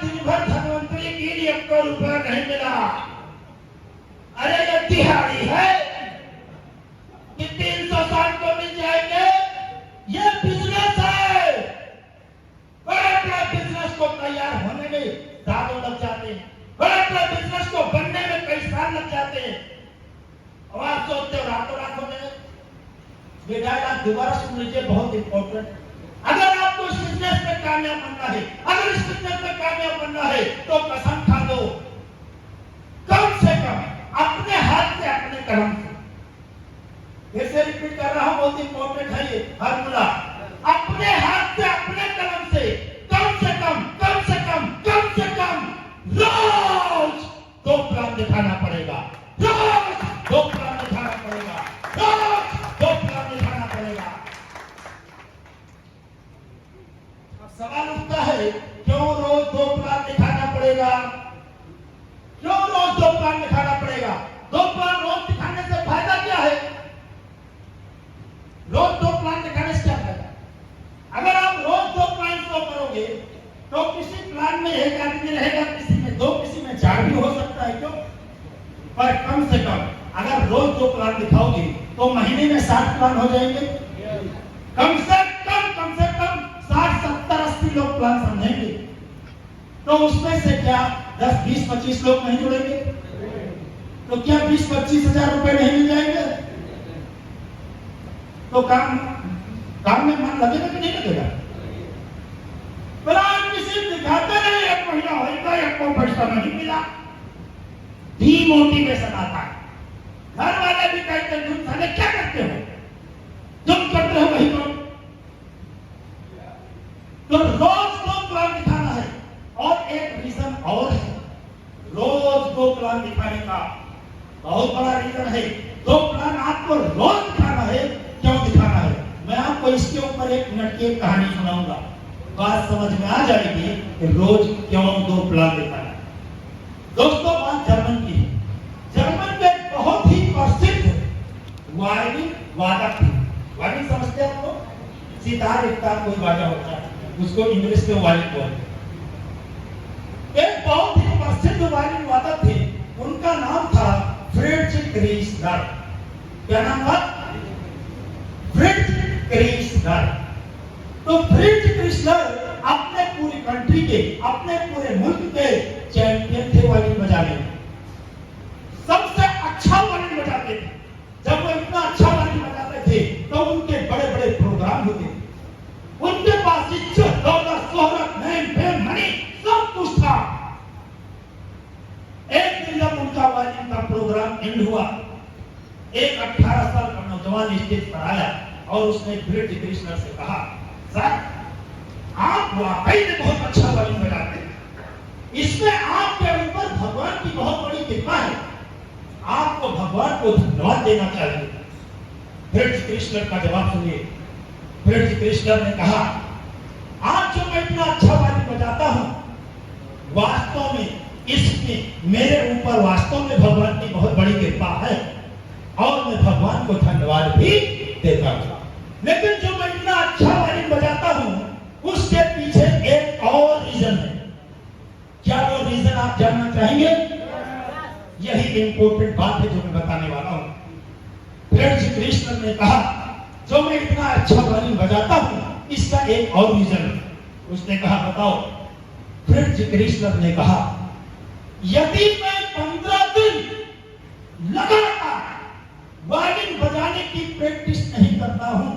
दिन भर धनवंतरी की 1 करोड़ रुपया नहीं मिला। अरे ये दिहाड़ी है कि 360 को मिल जाएंगे। ये बिजनेस है। बड़ा बिजनेस को तैयार होने में सालों लग जाते हैं। बड़ा बिजनेस को बनने में कई साल लग जाते हैं। और आप सोचते हो रातों रात हो गए। ये डायलॉग दोबारा सुन लीजिए, बहुत इंपॉर्टेंट। अगर आपको इस बिजनेस में कामयाब बनना है, अगर इस बिजनेस में कामयाब बनना है, तो कसम खा लो, कम से कम अपने हाथ से, अपने कलम से, फिर से रिपीट कर रहा हूं, बहुत इंपॉर्टेंट है ये फार्मूला। अपने हाथ से, अपने कलम से कम से कम रोज 2 प्लान दिखाना पड़ेगा। रोज 2 प्लान दिखाना पड़ेगा। रोज 2 प्लान दिखाना पड़ेगा। अब सवाल उठता है, क्यों रोज 2 प्लान दिखाना पड़ेगा? क्यों रोज 2 प्लान दिखाना पड़ेगा? 2 प्लान रोज दिखाने से फायदा क्या है? रोज 2 प्लान दिखाने से क्या फायदा? अगर आप रोज 2 प्लान शो करोगे तो किसी प्लान में 1 आदमी रहेगा, किसी में 2, किसी में 4 भी हो सकता है। क्यों? पर कम से कम अगर रोज 2 प्लान दिखाओगे तो महीने में 60 प्लान हो जाएंगे। कम से कम 60, 70, 80 लोग प्लान समझेंगे। तो उसमें से क्या 10, 20, 25 लोग नहीं जुड़ेंगे? तो क्या 20-25 हजार रुपए नहीं मिल जाएंगे? तो काम में मन लगेगा कि नहीं लगेगा? प्लान किसी दिखाते नहीं, 1 महीना होगा, 1 को पैसा नहीं मिला, डीमोटिवेशन आता है। घर वाले भी कहते हैं, तुम साले क्या करते हो? तुम करते हो वही करो। तो रोज 2 प्लान दिखाना है। और एक रीजन और है, रोज 2 प्लान दिखाने का बहुत बड़ा रीजन है। 2 प्लान आपको रोज दिखाना है। क्यों दिखाना है? मैं आपको इसके ऊपर 1 मिनट की कहानी सुनाऊंगा, बात समझ में आ जाएगी कि रोज क्यों 2 प्लान दिखाना है। दोस्तों, बात जर्मन की है। जर्मन में बहुत ही प्रसिद्ध वायलिन वादक थे। वायलिन समझते हैं आपको? सितार इफ्तार कोई बाजा होता है, उसको इंग्लिश में वायलिन बोलते हैं। एक बहुत ही प्रसिद्ध वायलिन वादक थे, उनका नाम था फ्रिडरिच क्रिस्लर। क्या नाम था? फ्रिडरिच क्रिस्लर। तो फ्रिडरिच क्रिस्लर अपने पूरी कंट्री के, अपने पूरे मुल्क के चैंपियन थे वायलिन बजाने में। सबसे अच्छा वायलिन बजाते थे। जब वो इतना अच्छा वायलिन बजाते थे तो उनके बड़े बड़े प्रोग्राम होते थे। उनके पास इज्जत, दौलत, शोहरत, नेम, फेम, मनी सब कुछ था। एक दिन जब उनका वायलिन का प्रोग्राम एंड हुआ, एक 18 साल का नौजवान स्टेज पर आया और उसने फ्रिडरिच क्रिस्लर से कहा, सर, आप वाकई में बहुत अच्छा वायलिन बजाते हैं। इसमें आपके ऊपर भगवान की बहुत बड़ी कृपा है। आपको भगवान को धन्यवाद देना चाहिए। फ्रिडरिच क्रिस्लर का जवाब सुनिए। फ्रिडरिच क्रिस्लर ने कहा, आज जो मैं इतना अच्छा वायलिन बजाता हूं, वास्तव में इसमें मेरे ऊपर वास्तव में भगवान की बहुत बड़ी कृपा है और मैं भगवान को धन्यवाद भी देता हूं। लेकिन जो मैं इतना अच्छा वायलिन बजाता हूं, उसके पीछे एक और रीजन है। क्या वो रीजन आप जानना चाहेंगे? यही इंपॉर्टेंट बात है जो मैं बताने वाला हूं। फ्रिडरिच क्रिस्लर ने कहा, जो मैं इतना अच्छा वायलिन बजाता हूं, इसका एक और रीजन है। उसने कहा, बताओ। फ्रिडरिच क्रिस्लर ने कहा, यदि मैं 15 दिन लगातार वायलिन बजाने की प्रैक्टिस नहीं करता हूं,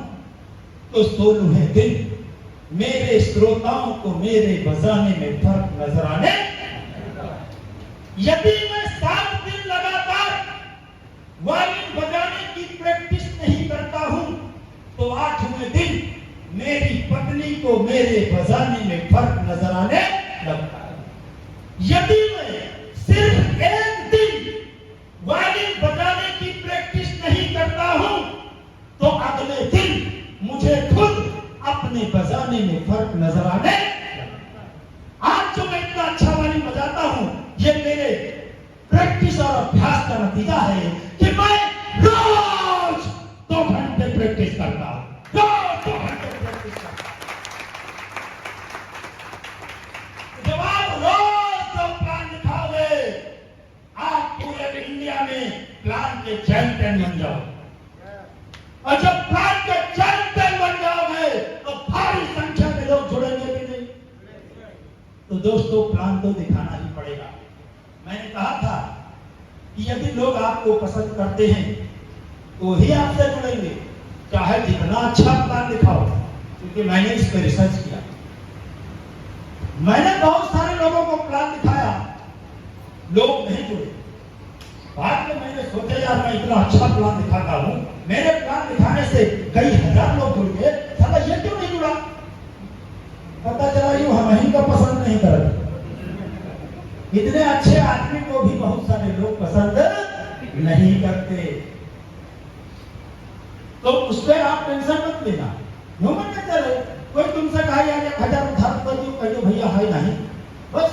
तो 16वें दिन मेरे श्रोताओं को मेरे बजाने में फर्क नजर आने। यदि मैं 7 दिन लगातार वायलिन बजाने की प्रैक्टिस नहीं करता हूं, तो 8वें दिन मेरी पत्नी को मेरे बजाने में फर्क नजर आने लगता है। यदि मैं सिर्फ 1 दिन वायलिन बजाने की प्रैक्टिस नहीं करता हूं, तो अगले दिन मुझे खुद अपने बजाने में फर्क नजर आने। आज जो मैं इतना अच्छा वायलिन बजाता हूं, ये मेरे प्रैक्टिस और अभ्यास का नतीजा है कि मैं रोज 2 घंटे प्रैक्टिस करता हूं। रोज 2 घंटे प्रैक्टिस करता हूं। जब आप रोज तो दोस्तों प्लान तो दिखाना ही पड़ेगा। मैंने कहा था कि यदि लोग आपको पसंद करते हैं तो ही आपसे जुड़ेंगे, चाहे जितना अच्छा प्लान दिखाओ, क्योंकि मैंने इस पर रिसर्च किया। मैंने बहुत सारे लोगों को प्लान दिखाया, लोग नहीं जुड़े। बाद में मैंने सोचा यार मैं इतना अच्छा प्लान दिखाता हूं, मेरे प्लान दिखाने से कई हजार लोग जुड़ गए, साला ये क्यों नहीं जुड़ा? पता चला यूं हम ही को पसंद नहीं करते। इतने अच्छे आदमी को भी बहुत सारे लोग पसंद नहीं करते। तो उस पर आप टेंशन मत लेना, ह्यूमन नेचर है। कोई तुमसे कहा यार 1000 उधार कर दो, कह दो भैया है नहीं, बस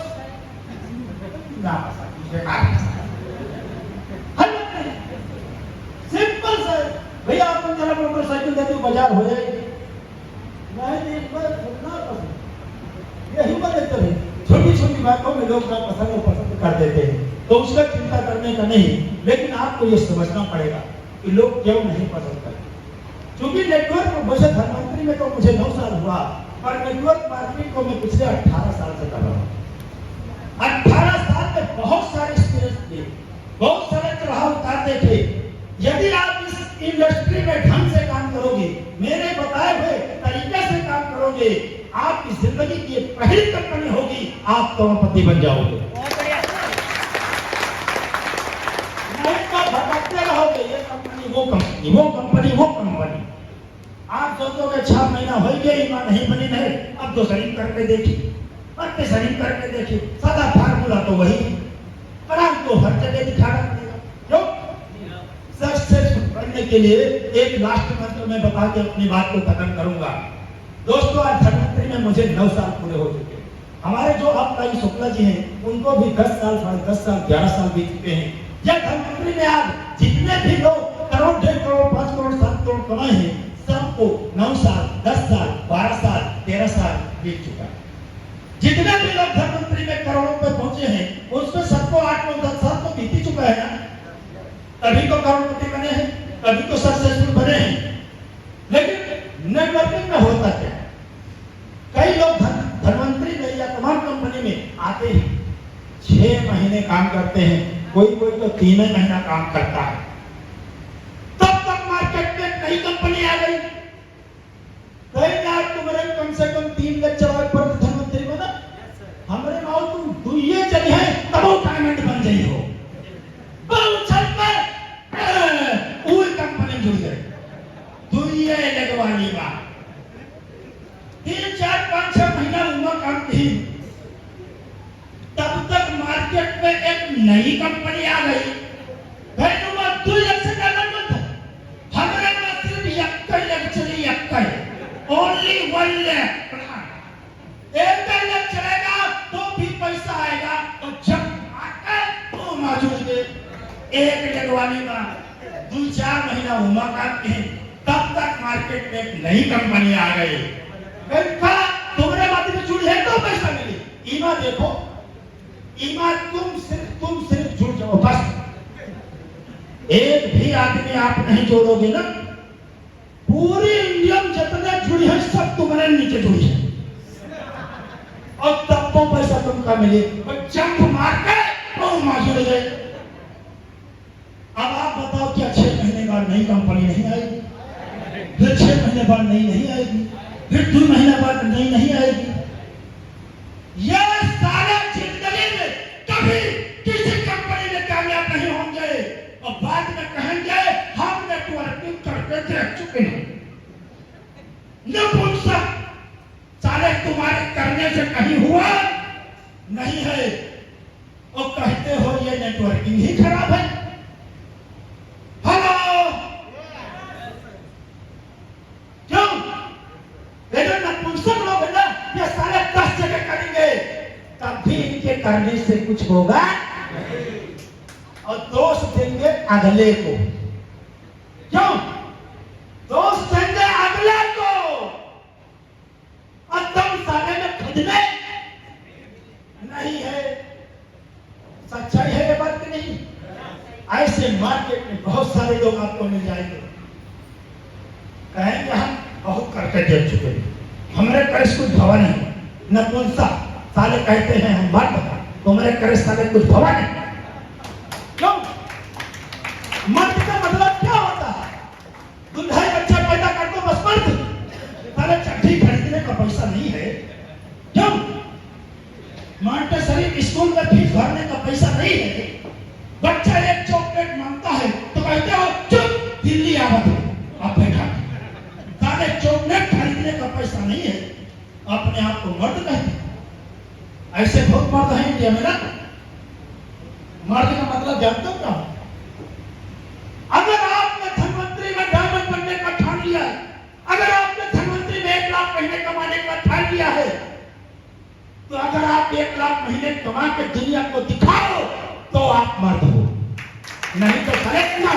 ना सिंपल से भैया आप जरा मोटरसाइकिल दे दो, बाजार हो जाएगी। नहीं ये ह्यूमन नेचर है। छोटी छोटी बातों में लोग पसंद कर देते हैं, तो उसका चिंता करने का नहीं। लेकिन आपको ये समझना पड़ेगा कि लोग क्यों नहीं पसंद करते। क्योंकि नेटवर्क वैसे धनवंतरी में तो मुझे 9 साल हुआ, पर नेटवर्क मार्केटिंग को मैं पिछले 18 साल से कर रहा हूँ। 18 साल में बहुत सारे एक्सपीरियंस थे, बहुत सारे चढ़ाव उतार देखे। यदि आप इस इंडस्ट्री में ढंग से काम करोगे, मेरे बताए हुए तरीके से काम करोगे, आपकी जिंदगी की पहली कंपनी होगी, आप करोड़पति बन जाओगे। नहीं तो भटकते रहोगे, ये कंपनी वो कंपनी, वो कंपनी वो कंपनी। आप सोचोगे 6 महीना हो गया, ईमान नहीं बनी नहीं, अब तो शरीर करके देखी, अब तो शरीर करके देखी, सदा फार्मूला तो वही, पर आपको हर जगह दिखाना पड़ेगा। क्यों? सक्सेस करने के लिए एक लास्ट मंत्र में बता के अपनी बात को खत्म करूंगा। दोस्तों आज धनवंतरी में मुझे 9 साल पूरे हो चुके। हमारे जो अपराजी शुक्ला जी हैं, उनको भी 10 साल, 10 साल, 11 साल बीत चुके हैं। यह धनवंतरी में आज जितने भी लोग करोड़, 1.5 करोड़, 5 करोड़, 7 करोड़ कमाए हैं, सबको 9 साल, 10 साल, 12 साल, 13 साल बीत चुका है। जितने भी लोग धनवंतरी में करोड़ों पे पहुंचे हैं, उसमें सबको 8, 9, 10 साल तो बीत ही चुका है ना। तभी तो करोड़पति बने हैं, तभी तो सक्सेसफुल बने हैं। लेकिन नेटवर्किंग में होता क्या? कई लोग धनवंतरी में या तमाम कंपनी में आते हैं, 6 महीने काम करते हैं, कोई कोई तो 3 महीना काम करता है। तब तक मार्केट में नई कंपनी आ गई, तुम्हारे कम से कम 3 लाख चलाए पर धनवंतरी में ना, हमारे माओ तुम दुइये चली है तब डायमंड बन जाई हो। बहुत छल पर कंपनी जुड़ गई, दुइये लगवानी बात। 3, 4, 5, 6 महीना उम्र काम की, तब तक मार्केट में एक नई कंपनी आ गई। भाई तुम 2 लाख से ज्यादा मत, हमारे पास सिर्फ 1 लाख चली, 1 ओनली 1 लाख। 1 लाख चलेगा तो भी पैसा आएगा, और जब आकर तो मौजूद 1 लगवानी बात, 2, 4 महीना उम्र काम की, तब तक मार्केट में एक नई कंपनी आ गई। तुम्हारे बात में जुड़ी है तो पैसा मिले। ईमा देखो, ईमा तुम सिर्फ जुड़ जाओ बस। एक भी आदमी आप नहीं जोड़ोगे ना, पूरी इंडिया में जितने जुड़ी है सब तुम्हारे नीचे जुड़ी है, और तब तो पैसा तुमका मिले। जंप मार के तो जुड़ गए। अब आप बताओ क्या 6 महीने बाद नई कंपनी नहीं आएगी, फिर 6 महीने बाद नई नहीं आएगी, फिर 2 महीने बाद नई नहीं आएगी। यह सारा जिंदगी में कभी किसी कंपनी में कामयाब नहीं होंगे, और बाद में कहेंगे हम नेटवर्किंग करके देख चुके हैं। नपुंसक सारे तुम्हारे करने से कहीं हुआ नहीं है, और कहते हो ये नेटवर्किंग ही खराब है। हेलो, क्यों? ये जो नपुंसक लोग है ना, ये सारे 10 जगह करेंगे, तब भी इनके करने से कुछ होगा, और दोष देंगे अगले को। क्यों दोष देंगे अगले को? और तुम सारे में खुदने नहीं है। सच्चाई है ये बात की नहीं? ऐसे मार्केट में बहुत सारे लोग आपको मिल जाएंगे, कहेंगे हम बहुत करके देख चुके हैं, हमारे पास कुछ भवन है, नपुंसक साले कहते हैं हम मर्द हैं, तुम्हारे करे साले कुछ भवा नहीं। क्यों? मर्द का मतलब क्या होता है? दुल्हा बच्चा पैदा कर दो बस मर्द। साले चड्डी खरीदने का पैसा नहीं है। क्यों? मॉन्टेसरी स्कूल में फीस भरने का पैसा नहीं है। बच्चा एक चॉकलेट मांगता है तो कहते हो चुप दिल्ली आवत है, आप बैठा। साले चॉकलेट खरीदने का पैसा नहीं है, अपने आप को मर्द कहते हैं। ऐसे बहुत मर्द हैं इंडिया में ना। मर्द का मतलब जानते हो क्या? अगर आपने धनवंतरी में डायमंड बनने का ठान लिया है, अगर आपने धनवंतरी में 1 लाख महीने कमाने का ठान लिया है, तो अगर आप 1 लाख महीने कमा के दुनिया को दिखाओ तो आप मर्द हो, नहीं तो करेक्ट ना।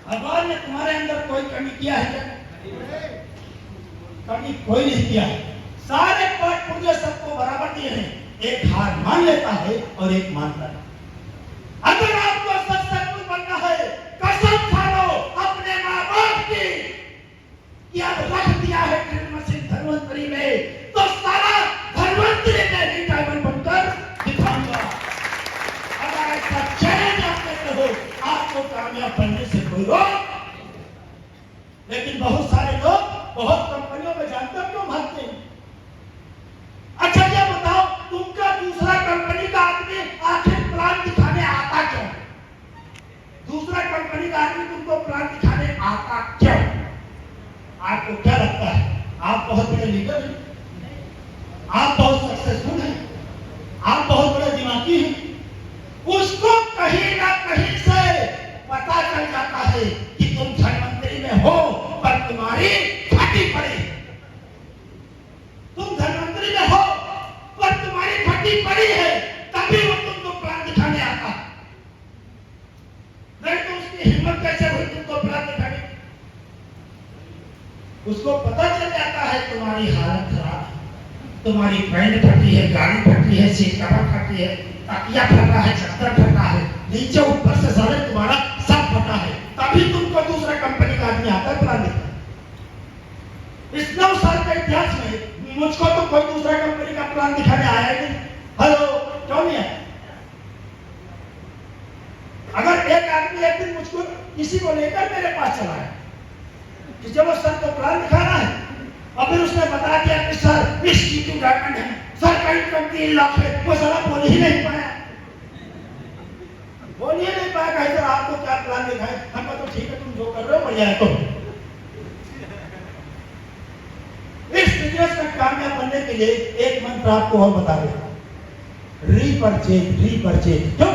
भगवान ने तुम्हारे अंदर कोई कमी किया है क्या? कमी कोई नहीं किया है। सारे पाठ पुर्जे सबको बराबर दिए हैं। एक हार मान लेता है और एक मानता है। अगर आपको सक्सेसफुल बनना है, कसम खा लो अपने माँ बाप की कि अब रख दिया है ड्रिल मशीन धनवंतरी में, तो सारा धनवंतरी में ही डायमंड बनकर दिखाऊंगा। अगर ऐसा चैलेंज आप लेते हो, आपको कामयाब बनने से कोई रोक। लेकिन बहुत सारे लोग बहुत कंपनियों में जानते हो क्यों भागते हैं? अच्छा ये बताओ, तुमका दूसरा कंपनी का आदमी आखिर प्लान दिखाने आता क्यों? दूसरा कंपनी का आदमी तुमको प्लान दिखाने आता क्यों? आपको क्या लगता है आप बहुत बड़े लीडर हैं, आप बहुत सक्सेसफुल हैं, आप बहुत बड़े दिमागी हैं? उसको कहीं ना कहीं से पता चल जाता है कि तुम धनवंतरी में हो पर तुम्हारी फटी पड़ी। तुम धनवंतरी में हो पर तुम्हारी फटी पड़ी है, तभी वो तुमको प्लान दिखाने आता। नहीं तो उसकी हिम्मत कैसे हुई तुमको प्लान दिखाने? उसको पता चल जाता है तुम्हारी हालत खराब है, तुम्हारी पैंट फटी है, गाड़ी फटी है, सीट कवर फटी है, तकिया फटा है, चद्दर फटा है, नीचे ऊपर से सारे तुम्हारा सब फटा है, तभी तुमको दूसरा कंपनी का आदमी आता है प्लान देता है। इस 9 साल के इतिहास में मुझको तो कोई दूसरा कंपनी का प्लान दिखाने आया ही नहीं। हेलो, क्यों नहीं आया? अगर एक आदमी एक दिन मुझको किसी को लेकर मेरे पास चला है कि चलो सर को प्लान दिखाना है, और फिर उसने बता दिया कि सर इस चीज डायमंड है, सर कहीं कम 3 लाख है, वो सारा बोल ही नहीं पाया। बोल ही नहीं पाया, सर आपको क्या प्लान दिखाए? हमको तो ठीक है, तुम जो कर रहे हो बढ़िया है। तो इस बिजनेस में कामयाब बनने के लिए एक मंत्र आपको और बता दें, रीपरचेज। रीपरचेज क्यों?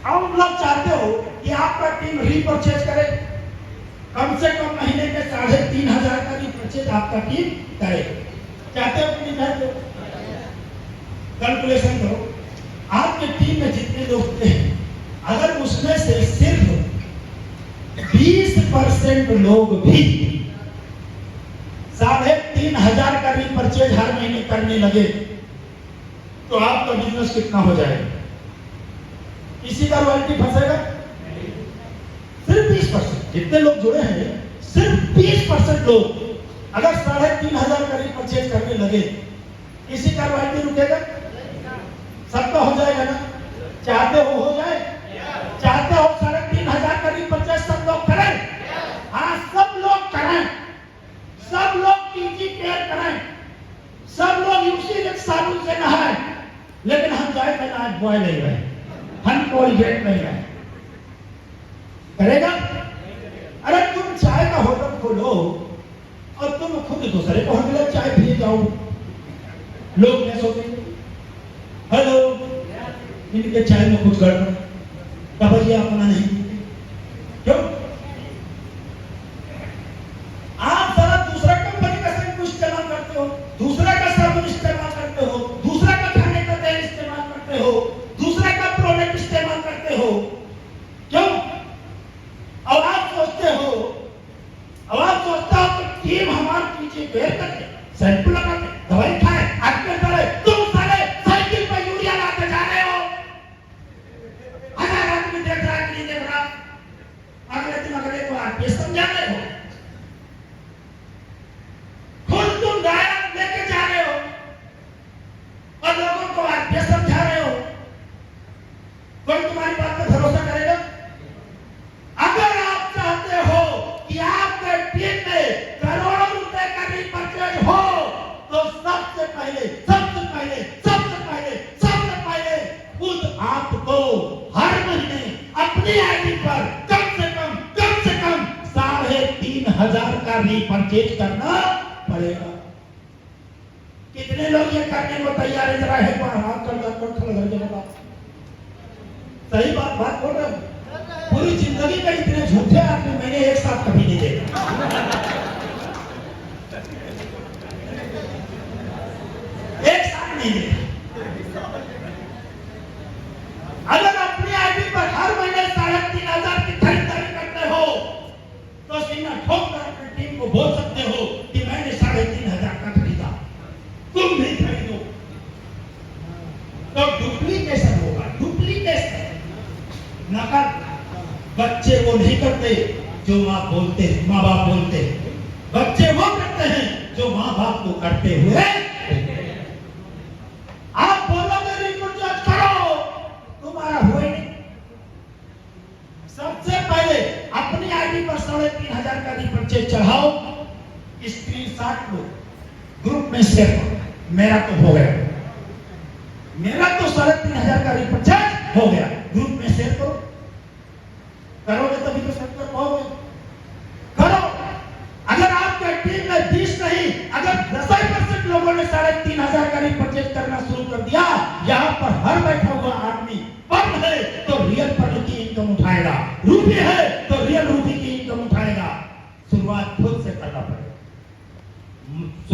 आप लोग चाहते हो कि आपका टीम रीपरचेज करे, कम से कम महीने में 3,500 का रीपरचेज आपका टीम करे। चाहते हो कि नहीं चाहते हो? कैलकुलेशन करो, आपके टीम में जितने लोग थे, अगर उसमें से सिर्फ 20% लोग भी 3,500 का रीपरचेज हर महीने करने लगे, तो आपका बिजनेस कितना हो जाएगा? किसी का रॉयल्टी फंसेगा? सिर्फ 20%। जितने लोग जुड़े हैं, सिर्फ 20% लोग अगर 3,500 का रीपरचेज करने लगे, किसी का रॉयल्टी रुकेगा? सबका हो जाएगा ना? चाहते हो जाए? चाहते हो 3,500 का रीपरचेज सब लोग करें? हाँ, सब लोग करें, सब लोग टीजी केयर करें, सब लोग यूसी साबुन से नहाएं, लेकिन हम जाए तो ना बॉय नहीं गए, हम कोलगेट नहीं गए। करेगा? अरे तुम चाय का होटल खोलो और तुम खुद दूसरे को होटल चाय पिए जाओ, लोग नहीं सोचेंगे हेलो इनके चाय में कुछ गड़बड़, तबैया अपना नहीं। क्यों? आप जरा दूसरा कंपनी का शैम्पू इस्तेमाल करते हो, दूसरा का साबुन इस्तेमाल करते हो, दूसरा का खाने का तेल इस्तेमाल करते हो, दूसरा का प्रोडक्ट इस्तेमाल करते हो। क्यों? और आप सोचते हो कि टीम हमारी पीछे बेर करके शैम्पू लगा के दवाई खाए, आपके तरह तुम साले साइकिल पर यूरिया लाते जा रहे हो। 1000 आदमी देख रहा है कि नहीं देख रहा? अगले दिन अगले को आरपीएस समझा रहे हो। 3000 का रीपरचेज करना पड़ेगा। कितने लोग ये करने को तैयार है? जरा है हाथ कर सही बात बोल रहा हूं। पूरी जिंदगी में इतने झूठे आदमी मैंने एक साथ कभी नहीं देखा। एक साथ नहीं देखा। अगर अपनी आईडी पर हर महीने 3500 की खरीदारी करते हो तो सीना ठोक कर अपनी टीम को बोल सकते हो कि मैंने 3500 का खरीदा, तुम भी खरीदो। तो डुप्लीकेशन होगा, डुप्लीकेशन। नकद बच्चे वो नहीं करते जो माँ बाप बोलते, बच्चे वो करते हैं जो माँ बाप को करते हुए। आप बोलोगे रिपोर्ट करो, तुम्हारा हुए नहीं। सबसे पहले अपनी आईडी पर 3500 का रिपर्चेज चढ़ाओ, स्क्रीनशॉट लो, ग्रुप में शेयर करो। मेरा तो हो गया, मेरा तो 3500 का रिपर्चेज हो गया, ग्रुप में शेयर करो। करोगे तभी तो सब कर पाओगे। करो। अगर आपके टीम में 20 नहीं, अगर 10% लोगों ने 3500 का रिपर्चेज करना शुरू कर दिया, यहाँ पर हर बैठा हुआ आदमी पर्ल है तो रियल पर्ल की इनकम उठाएगा, रूबी है तो रियल रूबी की इनकम उठाएगा। शुरुआत खुद से करना पड़ेगा।